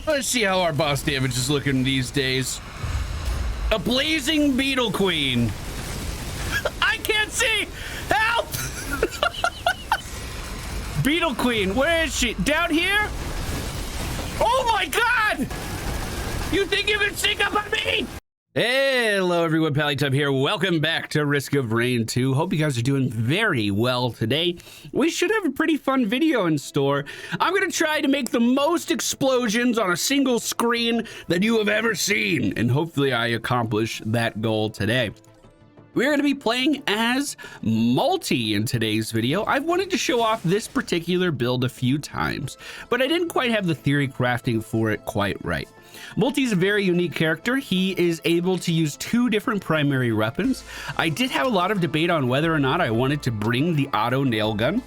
Let's see how our boss damage is looking these days. A blazing beetle queen. I can't see. Help! Beetle queen, where is she? Down here? Oh my God! You think you can sneak up on me? Hello everyone, PallyTime here. Welcome back to Risk of Rain 2. Hope you guys are doing very well today. We should have a pretty fun video in store. I'm gonna try to make the most explosions on a single screen that you have ever seen, and hopefully I accomplish that goal today. We're going to be playing as MUL-T in today's video. I've wanted to show off this particular build a few times, but I didn't quite have the theory crafting for it quite right. MUL-T is a very unique character. He is able to use two different primary weapons. I did have a lot of debate on whether or not I wanted to bring the auto nail gun,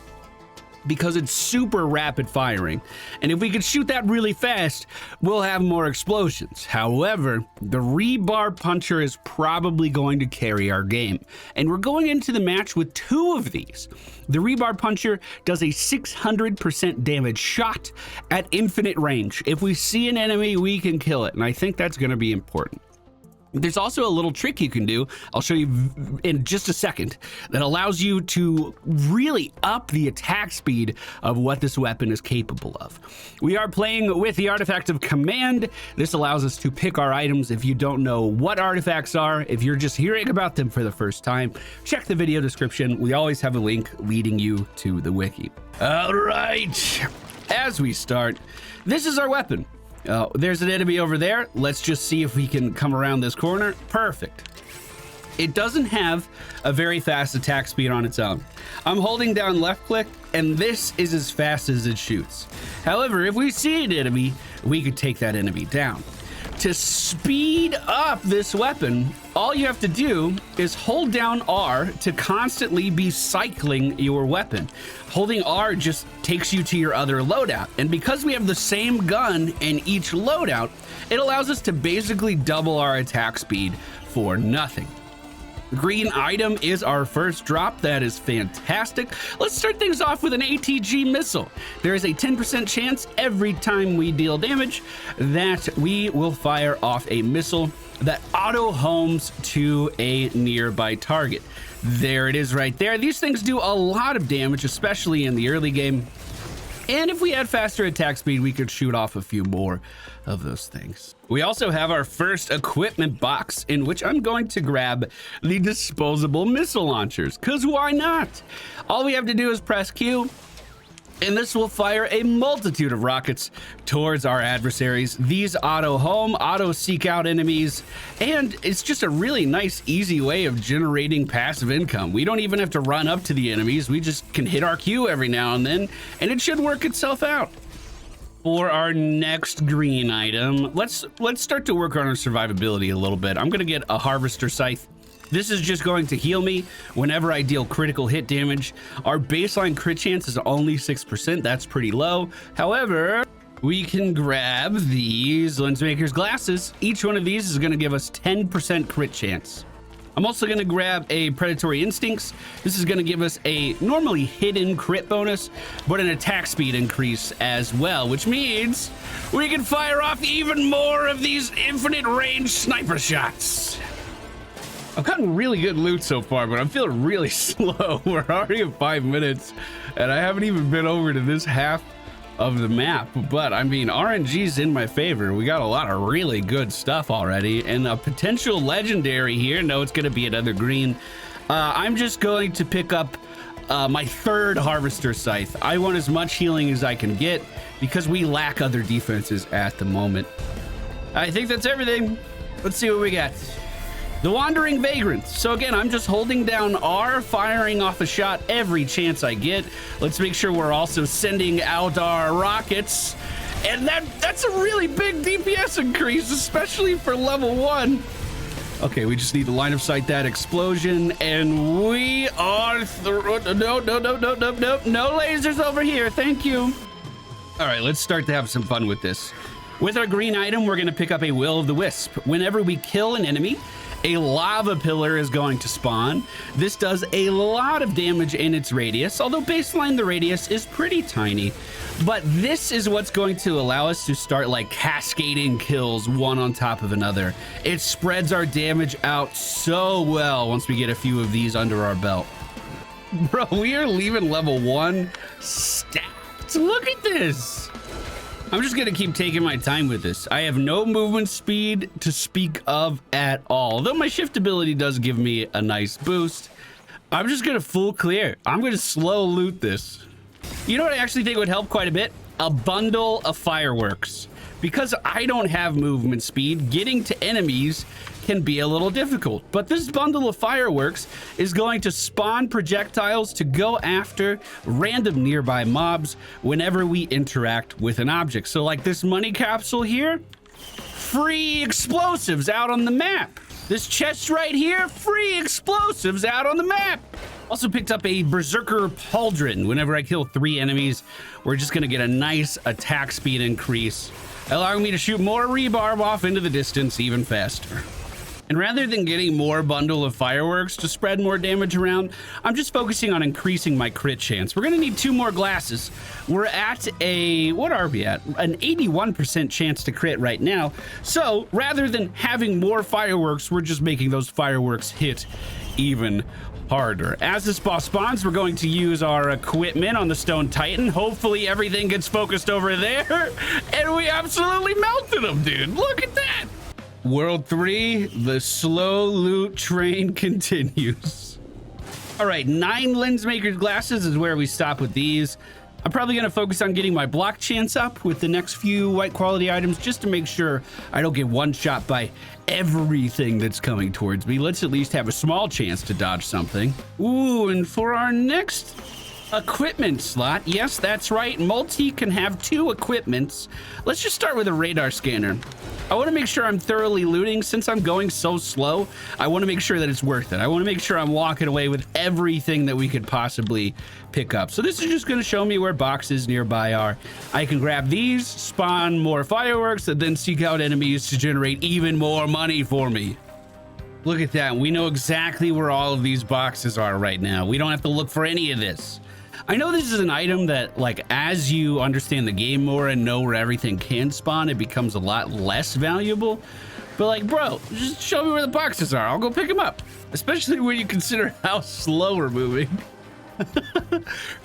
because it's super rapid firing, and if we could shoot that really fast, we'll have more explosions. However, the rebar puncher is probably going to carry our game, and we're going into the match with two of these. The rebar puncher does a 600% damage shot at infinite range. If we see an enemy, we can kill it, and I think that's going to be important. There's also a little trick you can do, I'll show you in just a second, that allows you to really up the attack speed of what this weapon is capable of. We are playing with the artifact of command. This allows us to pick our items. If you don't know what artifacts are, if you're just hearing about them for the first time, check the video description. We always have a link leading you to the wiki. All right, as we start, this is our weapon. There's an enemy over there. Let's just see if we can come around this corner. Perfect. It doesn't have a very fast attack speed on its own. I'm holding down left click, and this is as fast as it shoots. However, if we see an enemy, we could take that enemy down. To speed up this weapon, all you have to do is hold down R to constantly be cycling your weapon. Holding R just takes you to your other loadout. And because we have the same gun in each loadout, it allows us to basically double our attack speed for nothing. Green item is our first drop. That is fantastic. Let's start things off with an ATG missile. There is a 10% chance every time we deal damage that we will fire off a missile that auto homes to a nearby target. There it is right there. These things do a lot of damage, especially in the early game. And if we had faster attack speed, we could shoot off a few more of those things. We also have our first equipment box, in which I'm going to grab the disposable missile launchers, because why not? All we have to do is press Q, and this will fire a multitude of rockets towards our adversaries. These auto home, auto seek out enemies, and it's just a really nice, easy way of generating passive income. We don't even have to run up to the enemies. We just can hit our Q every now and then, and it should work itself out. For our next green item, let's start to work on our survivability a little bit. I'm gonna get a harvester scythe. This is just going to heal me whenever I deal critical hit damage. Our baseline crit chance is only 6%. That's pretty low. However, we can grab these Lensmaker's glasses. Each one of these is going to give us 10% crit chance. I'm also going to grab a Predatory Instincts. This is going to give us a normally hidden crit bonus, but an attack speed increase as well, which means we can fire off even more of these infinite range sniper shots. I've gotten really good loot so far, but I'm feeling really slow. We're already at 5 minutes, and I haven't even been over to this half of the map. But I mean, RNG's in my favor. We got a lot of really good stuff already, and a potential legendary here. No, it's gonna be another green. I'm just going to pick up my third harvester scythe. I want as much healing as I can get because we lack other defenses at the moment. I think that's everything. Let's see what we got. The Wandering Vagrant. So again, I'm just holding down R, firing off a shot every chance I get. Let's make sure we're also sending out our rockets. And that's a really big DPS increase, especially for level 1. Okay, we just need to line of sight that explosion, and we are through. No lasers over here, thank you. All right, let's start to have some fun with this. With our green item, we're gonna pick up a Will of the Wisp. Whenever we kill an enemy, a lava pillar is going to spawn. This does a lot of damage in its radius, although baseline the radius is pretty tiny. But this is what's going to allow us to start like cascading kills one on top of another. It spreads our damage out so well once we get a few of these under our belt. Bro, we are leaving level 1 stacked. Look at this. I'm just gonna keep taking my time with this. I have no movement speed to speak of at all, though my shift ability does give me a nice boost. I'm just gonna full clear. I'm gonna slow loot this. You know what I actually think would help quite a bit? A bundle of fireworks. Because I don't have movement speed, getting to enemies can be a little difficult. But this bundle of fireworks is going to spawn projectiles to go after random nearby mobs whenever we interact with an object. So like this money capsule here, free explosives out on the map. This chest right here, free explosives out on the map. Also picked up a Berserker Pauldron. Whenever I kill 3 enemies, we're just gonna get a nice attack speed increase, allowing me to shoot more rebarb off into the distance even faster. And rather than getting more bundle of fireworks to spread more damage around, I'm just focusing on increasing my crit chance. We're gonna need 2 more glasses. We're at a, what are we at? An 81% chance to crit right now. So rather than having more fireworks, we're just making those fireworks hit even harder. As this boss spawns, we're going to use our equipment on the Stone Titan. Hopefully everything gets focused over there. And we absolutely melted him, dude. Look at that. World 3, the slow loot train continues. All right, 9 lens maker's glasses is where we stop with these. I'm probably gonna focus on getting my block chance up with the next few white quality items just to make sure I don't get one shot by everything that's coming towards me. Let's at least have a small chance to dodge something. Ooh, and for our next equipment slot, yes, that's right, MUL-T can have 2 equipments. Let's just start with a radar scanner. I want to make sure I'm thoroughly looting. Since I'm going so slow, I want to make sure that it's worth it. I want to make sure I'm walking away with everything that we could possibly pick up. So this is just going to show me where boxes nearby are. I can grab these, spawn more fireworks, and then seek out enemies to generate even more money for me. Look at that. We know exactly where all of these boxes are right now. We don't have to look for any of this. I know this is an item that, like, as you understand the game more and know where everything can spawn, it becomes a lot less valuable. But, like, bro, just show me where the boxes are. I'll go pick them up. Especially when you consider how slow we're moving.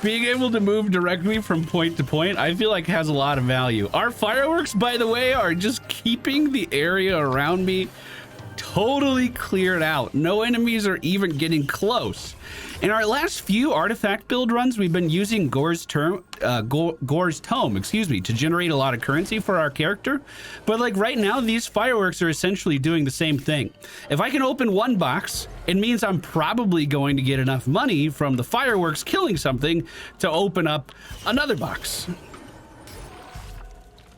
Being able to move directly from point to point, I feel like has a lot of value. Our fireworks, by the way, are just keeping the area around me totally cleared out. No enemies are even getting close. In our last few artifact build runs, we've been using Gore's Tome, to generate a lot of currency for our character. But like right now, these fireworks are essentially doing the same thing. If I can open one box, it means I'm probably going to get enough money from the fireworks killing something to open up another box.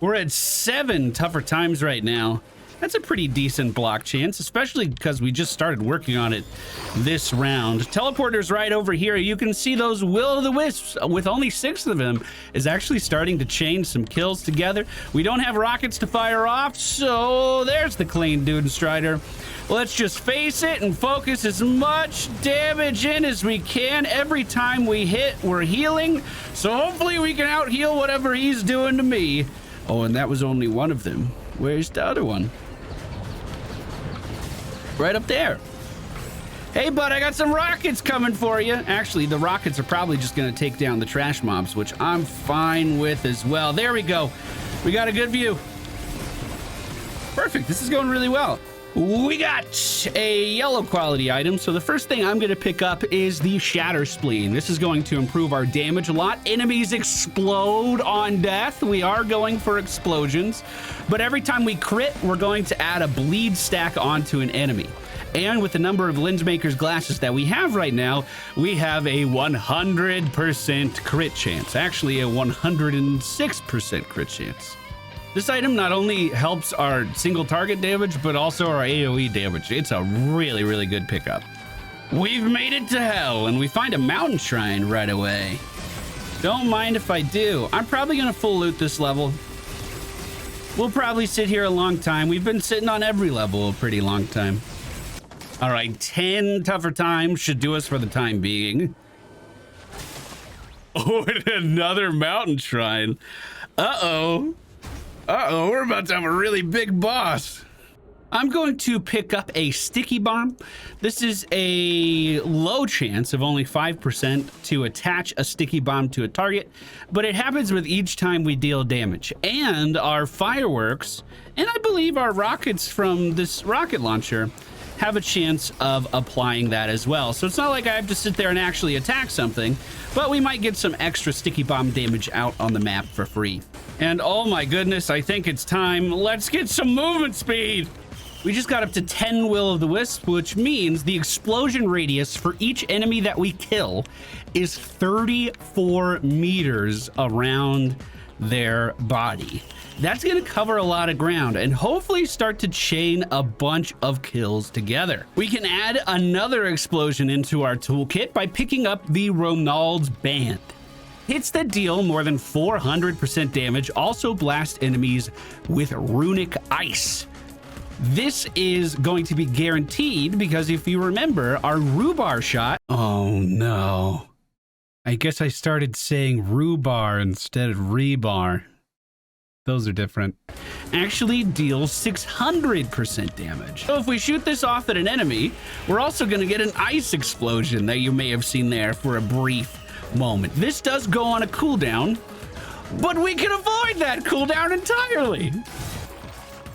We're at 7 tougher times right now. That's a pretty decent block chance, especially because we just started working on it this round. Teleporter's right over here. You can see those will-o'-the-wisps, with only 6 of them, is actually starting to chain some kills together. We don't have rockets to fire off, so there's the clean Dude Strider. Let's just face it and focus as much damage in as we can. Every time we hit, we're healing, so hopefully we can out-heal whatever he's doing to me. Oh, and that was only one of them. Where's the other one? Right up there. Hey, bud, I got some rockets coming for you. Actually, the rockets are probably just going to take down the trash mobs, which I'm fine with as well. There we go. We got a good view. Perfect. This is going really well. We got a yellow quality item. So the first thing I'm going to pick up is the Shatter Spleen. This is going to improve our damage a lot. Enemies explode on death. We are going for explosions. But every time we crit, we're going to add a bleed stack onto an enemy. And with the number of Lensmaker's glasses that we have right now, we have a 100% crit chance. Actually, a 106% crit chance. This item not only helps our single target damage, but also our AoE damage. It's a really, really good pickup. We've made it to hell, and we find a mountain shrine right away. Don't mind if I do. I'm probably gonna full loot this level. We'll probably sit here a long time. We've been sitting on every level a pretty long time. All right, 10 tougher times should do us for the time being. Oh, and another mountain shrine. Uh-oh. Uh-oh, we're about to have a really big boss. I'm going to pick up a sticky bomb. This is a low chance of only 5% to attach a sticky bomb to a target, but it happens with each time we deal damage. And our fireworks, and I believe our rockets from this rocket launcher, have a chance of applying that as well. So it's not like I have to sit there and actually attack something, but we might get some extra sticky bomb damage out on the map for free. And oh my goodness, I think it's time. Let's get some movement speed. We just got up to 10 Will-O-The-Wisp, which means the explosion radius for each enemy that we kill is 34 meters around their body. That's going to cover a lot of ground and hopefully start to chain a bunch of kills together. We can add another explosion into our toolkit by picking up the Ronald's Band. Hits that deal more than 400% damage also blast enemies with runic ice. This is going to be guaranteed because if you remember our rhubarb shot. Oh no. I guess I started saying rhubarb instead of rebar. Those are different. Actually deals 600% damage. So if we shoot this off at an enemy, we're also going to get an ice explosion that you may have seen there for a brief moment. This does go on a cooldown, but we can avoid that cooldown entirely.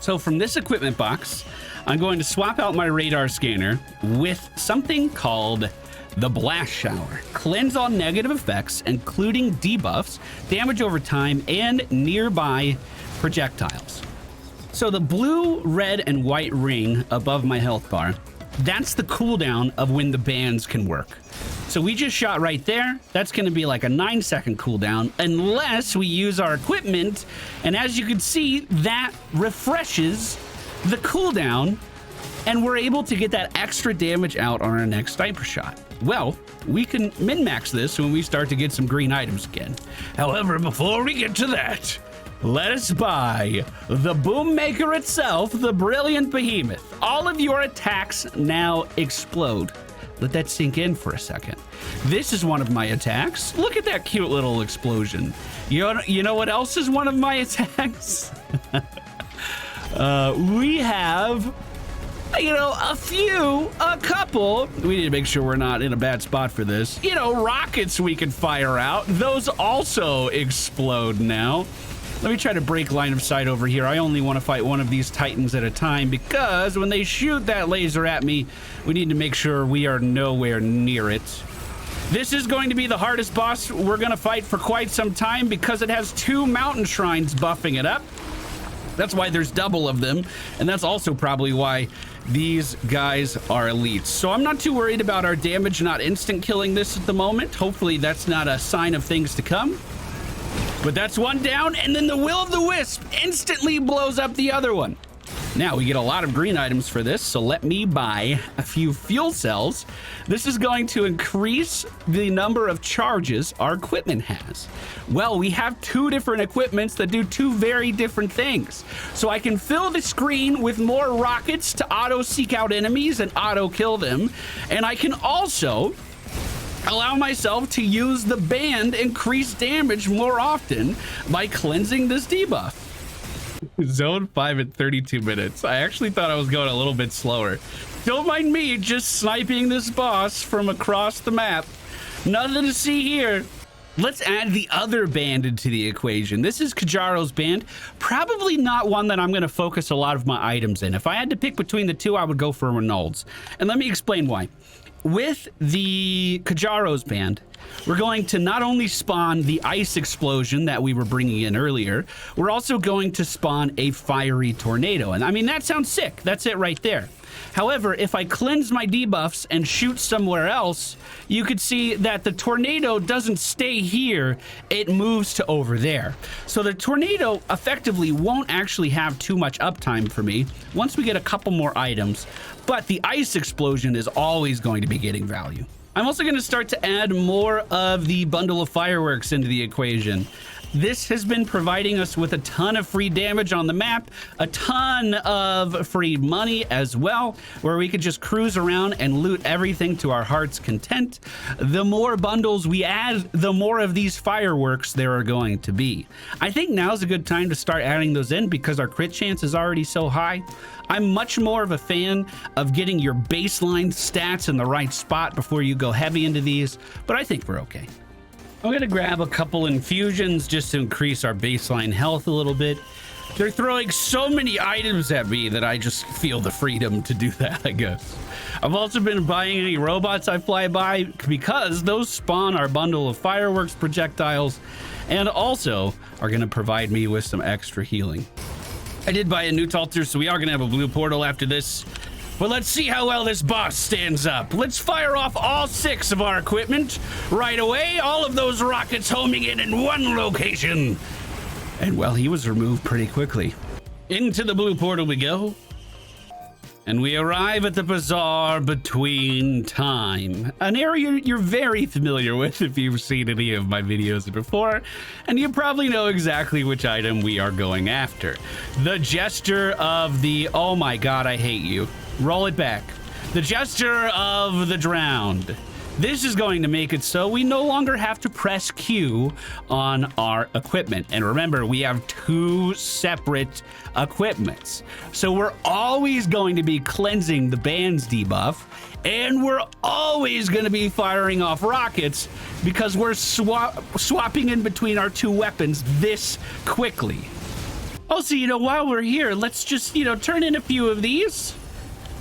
So from this equipment box, I'm going to swap out my radar scanner with something called the Blast Shower. Cleanse all negative effects, including debuffs, damage over time, and nearby projectiles. So the blue, red, and white ring above my health bar, that's the cooldown of when the bands can work. So we just shot right there. That's going to be like a 9-second cooldown unless we use our equipment. And as you can see, that refreshes the cooldown and we're able to get that extra damage out on our next sniper shot. Well, we can min-max this when we start to get some green items again. However, before we get to that, let us buy the Boom Maker itself, the Brilliant Behemoth. All of your attacks now explode. Let that sink in for a second. This is one of my attacks. Look at that cute little explosion. You know what else is one of my attacks? We have, a couple. We need to make sure we're not in a bad spot for this. Rockets we can fire out. Those also explode now. Let me try to break line of sight over here. I only want to fight one of these titans at a time because when they shoot that laser at me, we need to make sure we are nowhere near it. This is going to be the hardest boss we're going to fight for quite some time because it has 2 mountain shrines buffing it up. That's why there's double of them, and that's also probably why these guys are elites. So I'm not too worried about our damage not instant killing this at the moment. Hopefully that's not a sign of things to come. But that's one down, and then the Will-O-The-Wisp instantly blows up the other one. Now we get a lot of green items for this, so let me buy a few fuel cells. This is going to increase the number of charges our equipment has. Well, we have 2 different equipments that do 2 very different things. So I can fill the screen with more rockets to auto seek out enemies and auto kill them. And I can also allow myself to use the band increase damage more often by cleansing this debuff. Zone 5 at 32 minutes. I actually thought I was going a little bit slower. Don't mind me just sniping this boss from across the map. Nothing to see here. Let's add the other band into the equation. This is Kajaro's band. Probably not one that I'm going to focus a lot of my items in. If I had to pick between the 2, I would go for Reynolds. And let me explain why. With the Kajaro's band, we're going to not only spawn the ice explosion that we were bringing in earlier, we're also going to spawn a fiery tornado. And I mean, that sounds sick. That's it right there. However, if I cleanse my debuffs and shoot somewhere else, you could see that the tornado doesn't stay here. It moves to over there. So the tornado effectively won't actually have too much uptime for me once we get a couple more items. But the ice explosion is always going to be getting value. I'm also going to start to add more of the bundle of fireworks into the equation. This has been providing us with a ton of free damage on the map, a ton of free money as well, where we could just cruise around and loot everything to our heart's content. The more bundles we add, the more of these fireworks there are going to be. I think now's a good time to start adding those in because our crit chance is already so high. I'm much more of a fan of getting your baseline stats in the right spot before you go heavy into these, but I think we're okay. I'm gonna grab a couple infusions just to increase our baseline health a little bit. They're throwing so many items at me that I just feel the freedom to do that, I guess. I've also been buying any robots I fly by because those spawn our bundle of fireworks projectiles and also are gonna provide me with some extra healing. I did buy a new altar, so we are gonna have a blue portal after this. But let's see how well this boss stands up. Let's fire off all 6 of our equipment right away. All of those rockets homing in one location. And well, he was removed pretty quickly. Into the blue portal we go. And we arrive at the Bazaar Between Time, an area you're very familiar with if you've seen any of my videos before, and you probably know exactly which item we are going after. The Gesture of the... Oh my god, I hate you. Roll it back. The Gesture of the Drowned. This is going to make it so we no longer have to press Q on our equipment. And remember, we have 2 separate equipments. So we're always going to be cleansing the band's debuff, and we're always going to be firing off rockets because we're swapping in between our 2 weapons this quickly. Also, while we're here, let's just, turn in a few of these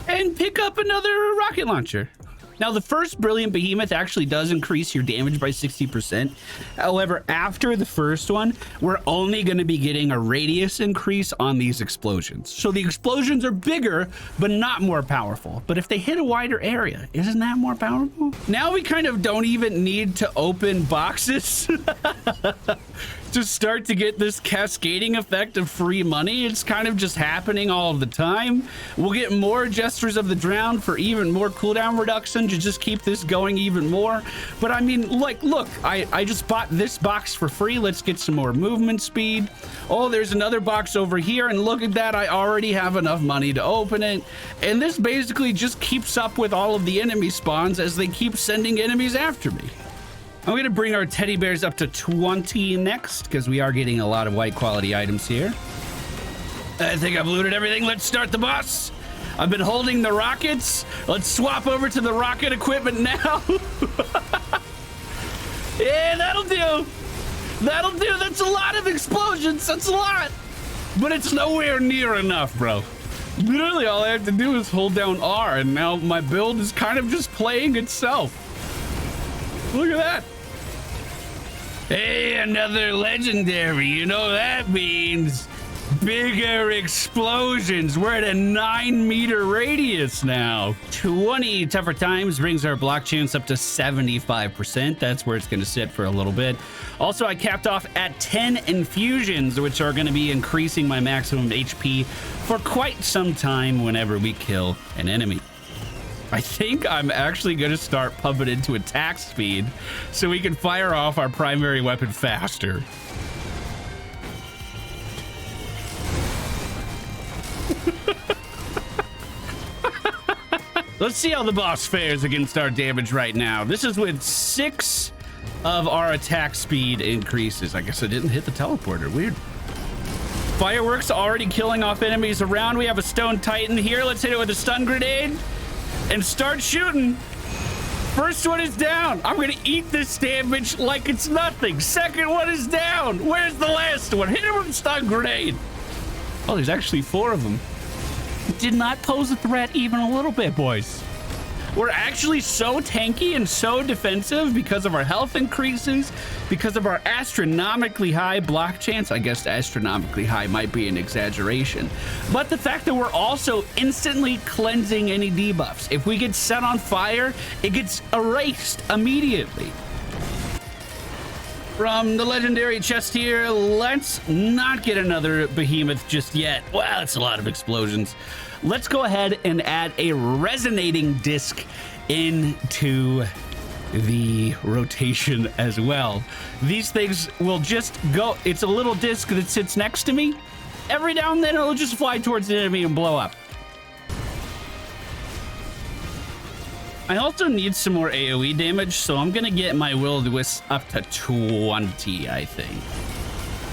and pick up another rocket launcher. Now, the first Brilliant Behemoth actually does increase your damage by 60%. However, after the first one, we're only going to be getting a radius increase on these explosions. So the explosions are bigger, but not more powerful. But if they hit a wider area, isn't that more powerful? Now we kind of don't even need to open boxes to start to get this cascading effect of free money. It's kind of just happening all of the time. We'll get more Gestures of the Drowned for even more cooldown reduction to just keep this going even more. But I mean, like, look, I just bought this box for free. Let's get some more movement speed. Oh, there's another box over here, and look at that. I already have enough money to open it. And this basically just keeps up with all of the enemy spawns as they keep sending enemies after me. I'm going to bring our teddy bears up to 20 next because we are getting a lot of white quality items here. I think I've looted everything. Let's start the boss. I've been holding the rockets. Let's swap over to the rocket equipment now. Yeah, that'll do. That'll do. That's a lot of explosions. That's a lot. But it's nowhere near enough, bro. Literally, all I have to do is hold down R, and now my build is kind of just playing itself. Look at that. Hey, another legendary. You know that means bigger explosions. We're at a 9-meter radius now. 20 tougher times brings our block chance up to 75%. That's where it's going to sit for a little bit. Also, I capped off at 10 infusions, which are going to be increasing my maximum HP for quite some time whenever we kill an enemy. I think I'm actually going to start pumping into attack speed so we can fire off our primary weapon faster. Let's see how the boss fares against our damage right now. This is with 6 of our attack speed increases. I guess I didn't hit the teleporter. Weird. Fireworks already killing off enemies around. We have a stone titan here. Let's hit it with a stun grenade and start shooting. First one is down. I'm gonna eat this damage like it's nothing. Second one is down. Where's the last one? Hit him with a stun grenade. Oh, there's actually 4 of them. It did not pose a threat even a little bit, boys. We're actually so tanky and so defensive because of our health increases, because of our astronomically high block chance. I guess astronomically high might be an exaggeration, but the fact that we're also instantly cleansing any debuffs. If we get set on fire, it gets erased immediately. From the legendary chest here, let's not get another behemoth just yet. Wow, that's a lot of explosions. Let's go ahead and add a resonating disc into the rotation as well. These things will just go, it's a little disc that sits next to me. Every now and then it'll just fly towards the enemy and blow up. I also need some more AoE damage, so I'm gonna get my will-o-the-wisp up to 20, I think.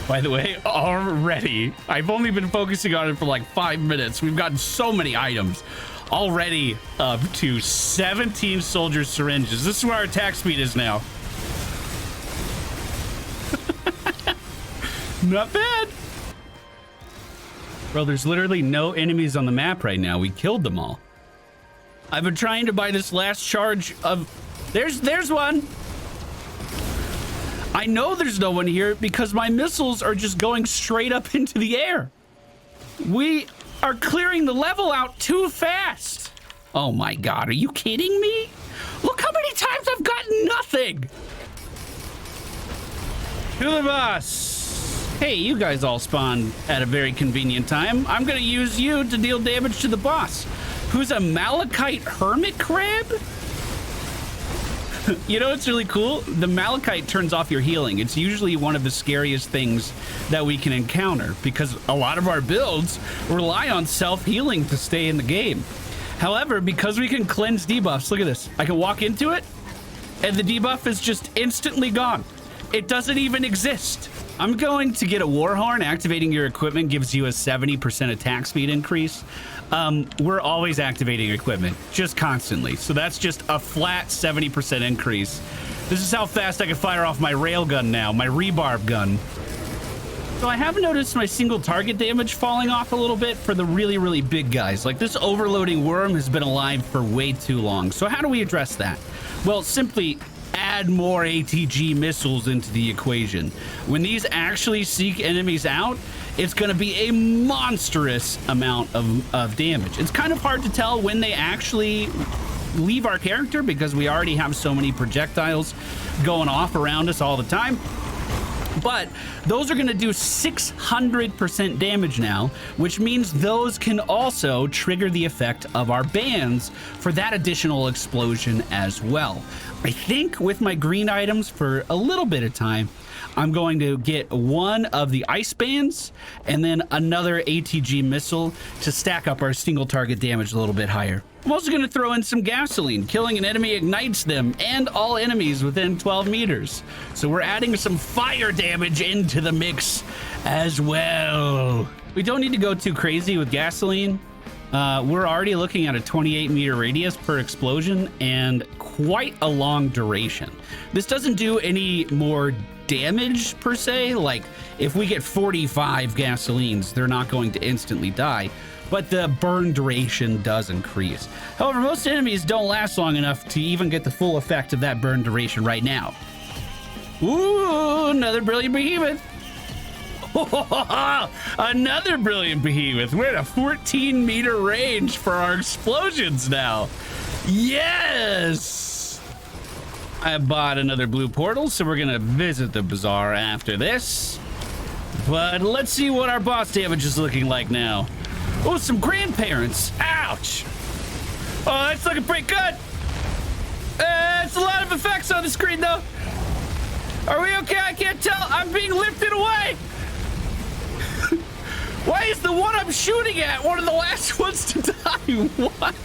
By the way, already, I've only been focusing on it for like 5 minutes. We've gotten so many items. Already up to 17 soldier syringes. This is where our attack speed is now. Not bad. Bro, there's literally no enemies on the map right now. We killed them all. I've been trying to buy this last charge of... There's one. I know there's no one here because my missiles are just going straight up into the air. We are clearing the level out too fast. Oh my God, are you kidding me? Look how many times I've gotten nothing. To the boss. Hey, you guys all spawned at a very convenient time. I'm gonna use you to deal damage to the boss, who's a malachite hermit crab. You know what's really cool? The malachite turns off your healing. It's usually one of the scariest things that we can encounter because a lot of our builds rely on self-healing to stay in the game. However, because we can cleanse debuffs, look at this. I can walk into it and the debuff is just instantly gone. It doesn't even exist. I'm going to get a war horn. Activating your equipment gives you a 70% attack speed increase. We're always activating equipment, just constantly. So that's just a flat 70% increase. This is how fast I can fire off my railgun now, my rebarb gun. So I have noticed my single target damage falling off a little bit for the really, really big guys. Like this overloading worm has been alive for way too long. So how do we address that? Well, simply add more ATG missiles into the equation. When these actually seek enemies out, it's going to be a monstrous amount of damage. It's kind of hard to tell when they actually leave our character because we already have so many projectiles going off around us all the time. But those are going to do 600% damage now, which means those can also trigger the effect of our bands for that additional explosion as well. I think with my green items for a little bit of time, I'm going to get one of the ice bands and then another ATG missile to stack up our single target damage a little bit higher. I'm also going to throw in some gasoline. Killing an enemy ignites them and all enemies within 12 meters. So we're adding some fire damage into the mix as well. We don't need to go too crazy with gasoline. We're already looking at a 28-meter radius per explosion and quite a long duration. This doesn't do any more damage per se. Like if we get 45 gasolines, they're not going to instantly die, but the burn duration does increase. However, most enemies don't last long enough to even get the full effect of that burn duration right now. Ooh, another brilliant behemoth. Another brilliant behemoth. We're at a 14-meter range for our explosions now. Yes! I bought another blue portal, so we're gonna visit the bazaar after this. But let's see what our boss damage is looking like now. Oh, some grandparents. Ouch! Oh, that's looking pretty good. It's a lot of effects on the screen, though. Are we okay? I can't tell. I'm being lifted away. Why is the one I'm shooting at one of the last ones to die? What?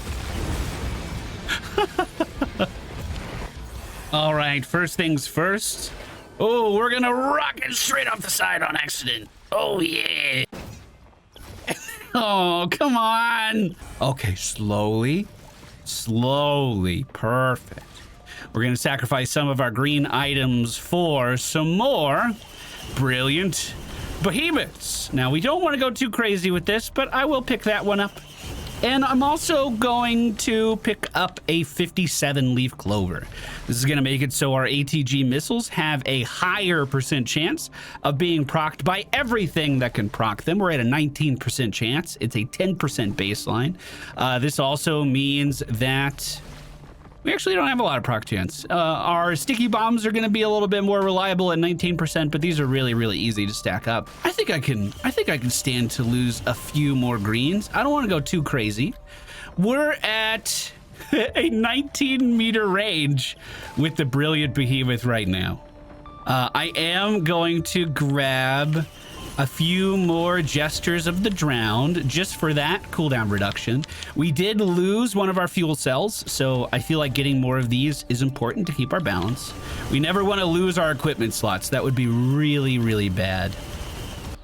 All right, first things first. Oh, we're gonna rocket straight off the side on accident. Oh, yeah. Oh, come on. Okay, slowly. Slowly. Perfect. We're gonna sacrifice some of our green items for some more brilliant behemoths. Now, we don't want to go too crazy with this, but I will pick that one up. And I'm also going to pick up a 57 leaf clover. This is going to make it so our ATG missiles have a higher % chance of being procced by everything that can proc them. We're at a 19% chance. It's a 10% baseline. This also means that we actually don't have a lot of proc chance. Our sticky bombs are going to be a little bit more reliable at 19%, but these are really, really easy to stack up. I think I can stand to lose a few more greens. I don't want to go too crazy. We're at a 19-meter range with the brilliant behemoth right now. I am going to grab a few more gestures of the drowned just for that cooldown reduction. We did lose one of our fuel cells, so I feel like getting more of these is important to keep our balance. We never want to lose our equipment slots. That would be really, really bad.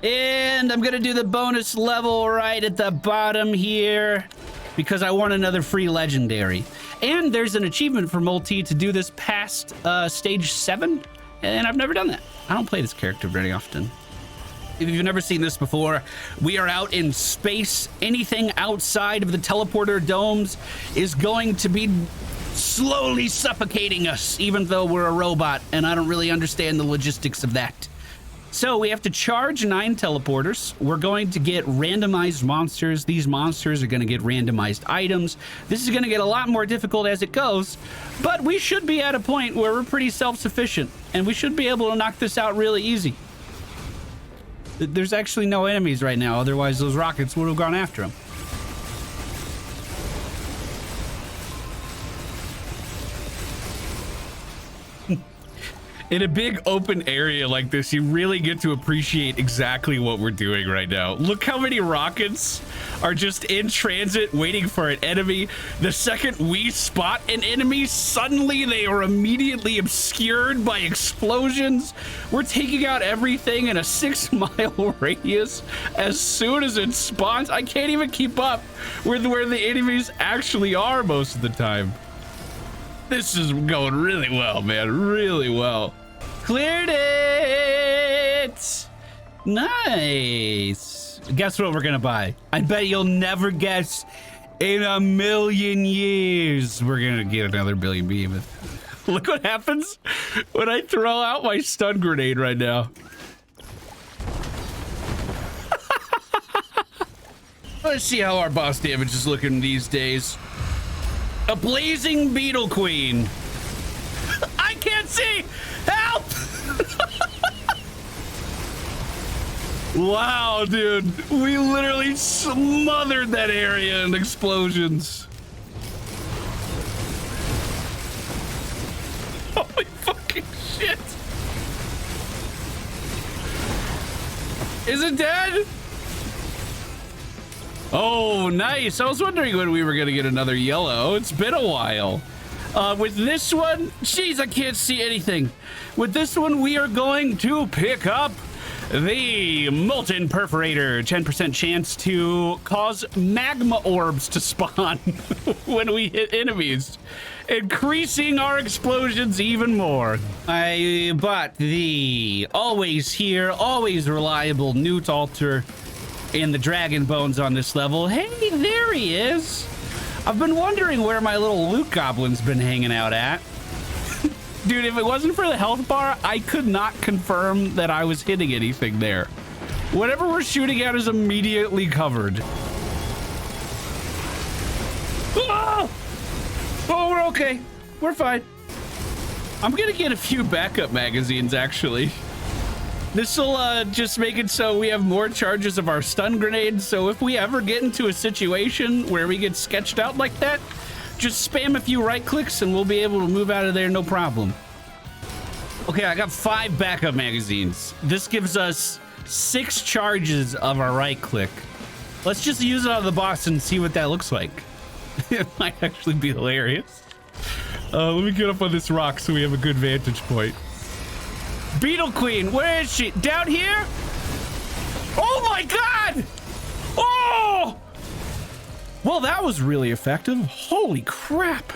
And I'm gonna do the bonus level right at the bottom here because I want another free legendary. And there's an achievement for MUL-T to do this past stage 7, and I've never done that. I don't play this character very often. If you've never seen this before, we are out in space. Anything outside of the teleporter domes is going to be slowly suffocating us, even though we're a robot, and I don't really understand the logistics of that. So we have to charge 9 teleporters. We're going to get randomized monsters. These monsters are going to get randomized items. This is going to get a lot more difficult as it goes, but we should be at a point where we're pretty self-sufficient, and we should be able to knock this out really easy. There's actually no enemies right now, otherwise those rockets would have gone after them. In a big open area like this, you really get to appreciate exactly what we're doing right now. Look how many rockets are just in transit waiting for an enemy. The second we spot an enemy, suddenly they are immediately obscured by explosions. We're taking out everything in a 6-mile radius as soon as it spawns. I can't even keep up with where the enemies actually are most of the time. This is going really well, man, really well. Cleared it! Nice. Guess what we're gonna buy? I bet you'll never guess in a million years we're gonna get another billion behemoth. Look what happens when I throw out my stun grenade right now. Let's see how our boss damage is looking these days. A blazing beetle queen. I can't see! Help! Wow, dude. We literally smothered that area in explosions. Holy fucking shit. Is it dead? Oh, nice. I was wondering when we were going to get another yellow. It's been a while. With this one, jeez, I can't see anything. With this one, we are going to pick up the Molten Perforator. 10% chance to cause magma orbs to spawn when we hit enemies, increasing our explosions even more. I bought the always here, always reliable Newt Alter and the dragon bones on this level. Hey, there he is. I've been wondering where my little loot goblin's been hanging out at. Dude, if it wasn't for the health bar, I could not confirm that I was hitting anything there. Whatever we're shooting at is immediately covered. Oh, oh, we're okay. We're fine. I'm gonna get a few backup magazines, actually. This'll just make it so we have more charges of our stun grenades, so if we ever get into a situation where we get sketched out like that, just spam a few right clicks and we'll be able to move out of there no problem. Okay, I got 5 backup magazines. This gives us 6 charges of our right click. Let's just use it on the boss and see what that looks like. It might actually be hilarious. Let me get up on this rock so we have a good vantage point. Beetle Queen, where is she? Down here? Oh my god! Oh! Well, that was really effective. Holy crap.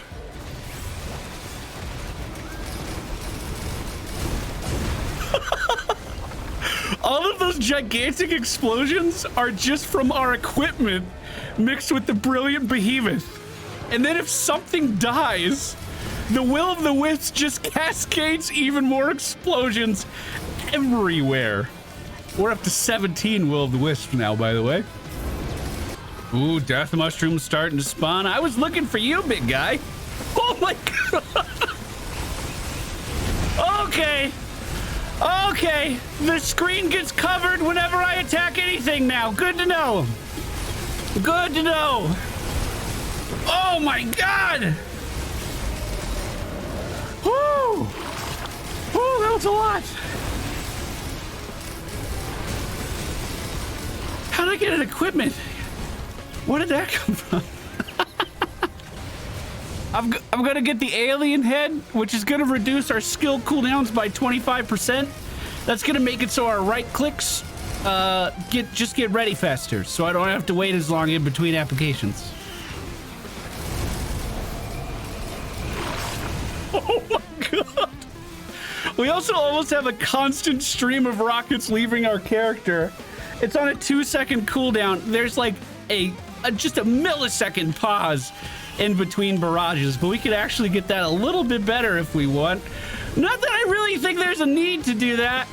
All of those gigantic explosions are just from our equipment mixed with the brilliant behemoth. And then if something dies, the will of the wisps just cascades even more explosions everywhere. We're up to 17 will of the wisps now, by the way. Ooh, death mushrooms starting to spawn. I was looking for you, big guy. Oh my god. Okay. Okay. The screen gets covered whenever I attack anything now. Good to know. Good to know. Oh my God! Woo! Woo, that was a lot! How'd I get an equipment? Where did that come from? I'm gonna get the alien head, which is gonna reduce our skill cooldowns by 25%. That's gonna make it so our right clicks just get ready faster, so I don't have to wait as long in between applications. Oh my God! We also almost have a constant stream of rockets leaving our character. It's on a 2-second cooldown. There's like just a millisecond pause in between barrages, but we could actually get that a little bit better if we want. Not that I really think there's a need to do that.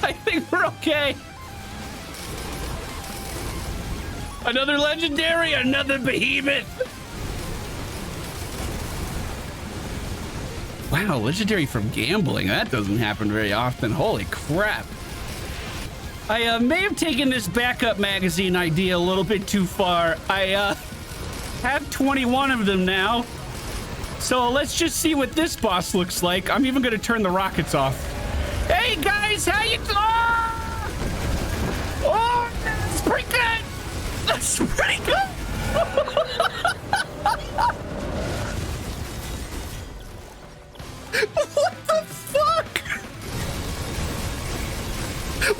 I think we're okay. Another legendary, another behemoth. Wow, legendary from gambling. That doesn't happen very often. Holy crap. I may have taken this backup magazine idea a little bit too far. I have 21 of them now. So let's just see what this boss looks like. I'm even gonna turn the rockets off. Hey guys, how you doing? Oh, that's pretty good. That's pretty good. What the fuck?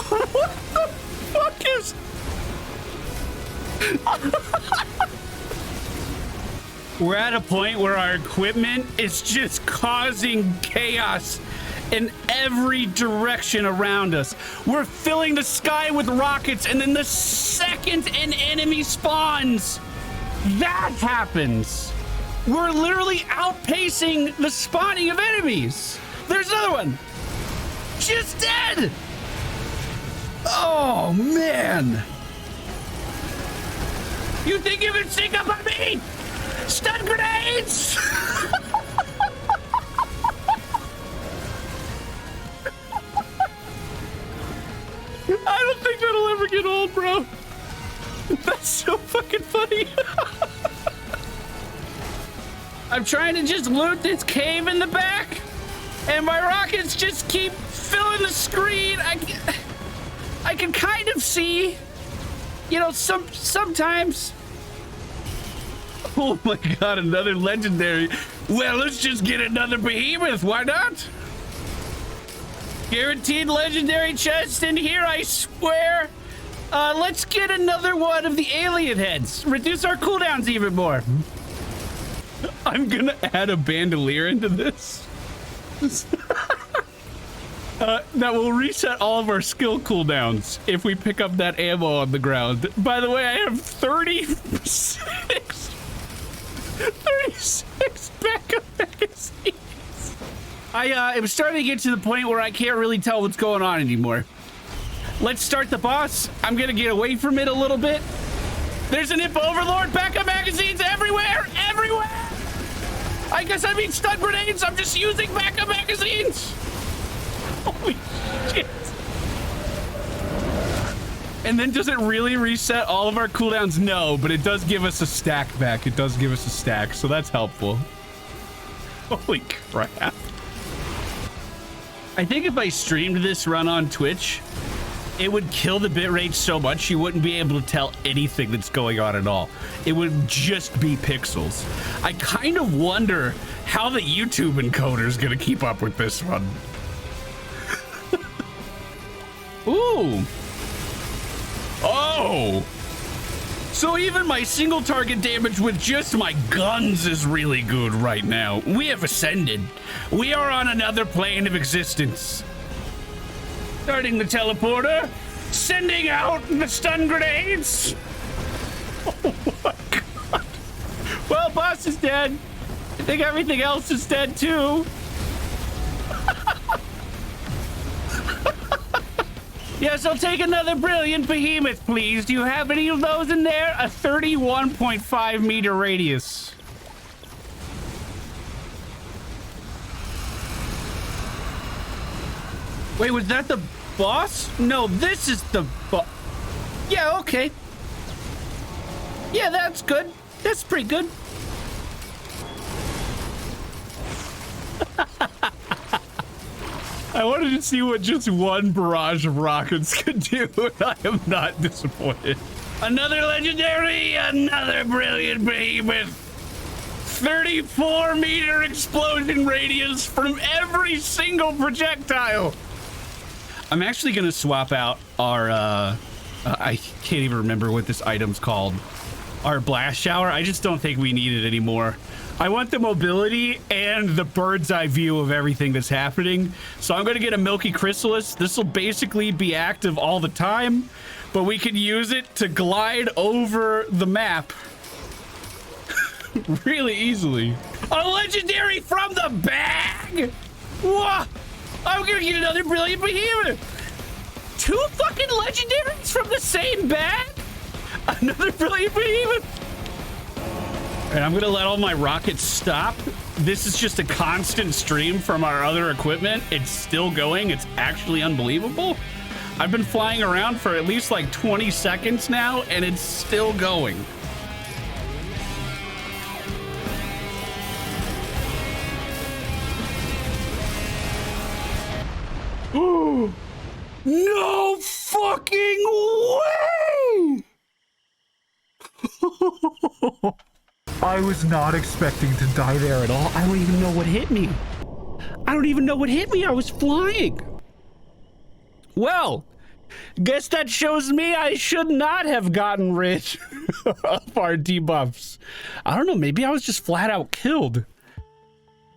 What the fuck is... We're at a point where our equipment is just causing chaos in every direction around us. We're filling the sky with rockets, and then the second an enemy spawns, that happens. We're literally outpacing the spawning of enemies. There's another one. Just dead. Oh, man. You think you can sneak up on me? Stun grenades! I don't think that'll ever get old, bro. That's so fucking funny. I'm trying to just loot this cave in the back, and my rockets just keep filling the screen. I can kind of see, you know, sometimes. Oh my God, another legendary. Well, let's just get another behemoth. Why not? Guaranteed legendary chest in here, I swear. Let's get another one of the alien heads. Reduce our cooldowns even more. I'm gonna add a bandolier into this. That will reset all of our skill cooldowns if we pick up that ammo on the ground. By the way, I have 36 backup magazines. I am starting to get to the point where I can't really tell what's going on anymore. Let's start the boss. I'm gonna get away from it a little bit. There's an imp overlord, backup magazines everywhere, everywhere. I guess I mean stun grenades. I'm just using backup magazines. Holy shit. And then does it really reset all of our cooldowns? No, but it does give us a stack back. It does give us a stack, so that's helpful. Holy crap. I think if I streamed this run on Twitch, it would kill the bitrate so much you wouldn't be able to tell anything that's going on at all. It would just be pixels. I kind of wonder how the YouTube encoder is going to keep up with this one. Ooh. Oh. So even my single target damage with just my guns is really good right now. We have ascended. We are on another plane of existence. Starting the teleporter, sending out the stun grenades. Oh my God. Well, boss is dead. I think everything else is dead too. Yes, I'll take another brilliant behemoth, please. Do you have any of those in there? A 31.5 meter radius. Wait, was that the boss? No, this is the boss. Yeah, okay. Yeah, that's good. That's pretty good. I wanted to see what just one barrage of rockets could do, and I am not disappointed. Another legendary, another brilliant behemoth. 34-meter explosion radius from every single projectile. I'm actually gonna swap out our, I can't even remember what this item's called. Our blast shower. I just don't think we need it anymore. I want the mobility and the bird's eye view of everything that's happening. So I'm gonna get a Milky Chrysalis. This will basically be active all the time, but we can use it to glide over the map really easily. A legendary from the bag! Whoa! I'm gonna get another brilliant behemoth! 2 fucking legendaries from the same bag? Another brilliant behemoth! And I'm gonna let all my rockets stop. This is just a constant stream from our other equipment. It's still going. It's actually unbelievable. I've been flying around for at least like 20 seconds now, and it's still going. No fucking way! I was not expecting to die there at all. I don't even know what hit me. I don't even know what hit me. I was flying. Well, guess that shows me I should not have gotten rid of our debuffs. I don't know. Maybe I was just flat out killed.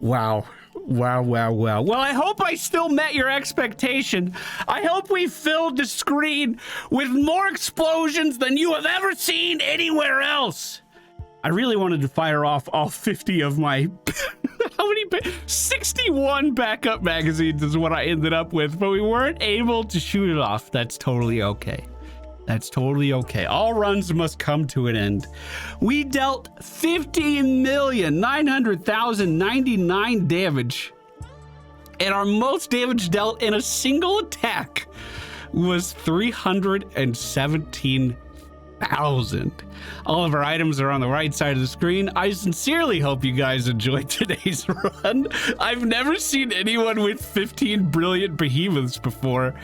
Wow. Wow, wow, wow. Well, I hope I still met your expectation. I hope we filled the screen with more explosions than you have ever seen anywhere else. I really wanted to fire off all 50 of my... How many? 61 backup magazines is what I ended up with, but we weren't able to shoot it off. That's totally okay. That's totally okay. All runs must come to an end. We dealt 15,900,099 damage. And our most damage dealt in a single attack was 317,000. All of our items are on the right side of the screen. I sincerely hope you guys enjoyed today's run. I've never seen anyone with 15 brilliant behemoths before.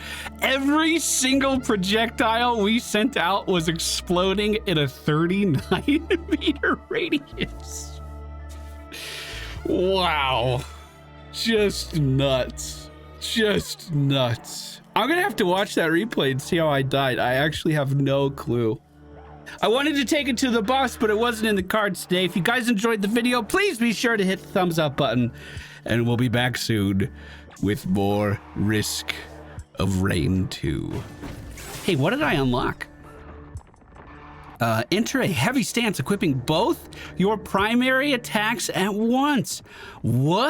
Every single projectile we sent out was exploding in a 39-meter radius. Wow. Just nuts. Just nuts. I'm gonna have to watch that replay and see how I died. I actually have no clue. I wanted to take it to the boss, but it wasn't in the cards today. If you guys enjoyed the video, please be sure to hit the thumbs up button, and we'll be back soon with more Risk of Rain 2. Hey, what did I unlock? Enter a heavy stance, equipping both your primary attacks at once. Whoa!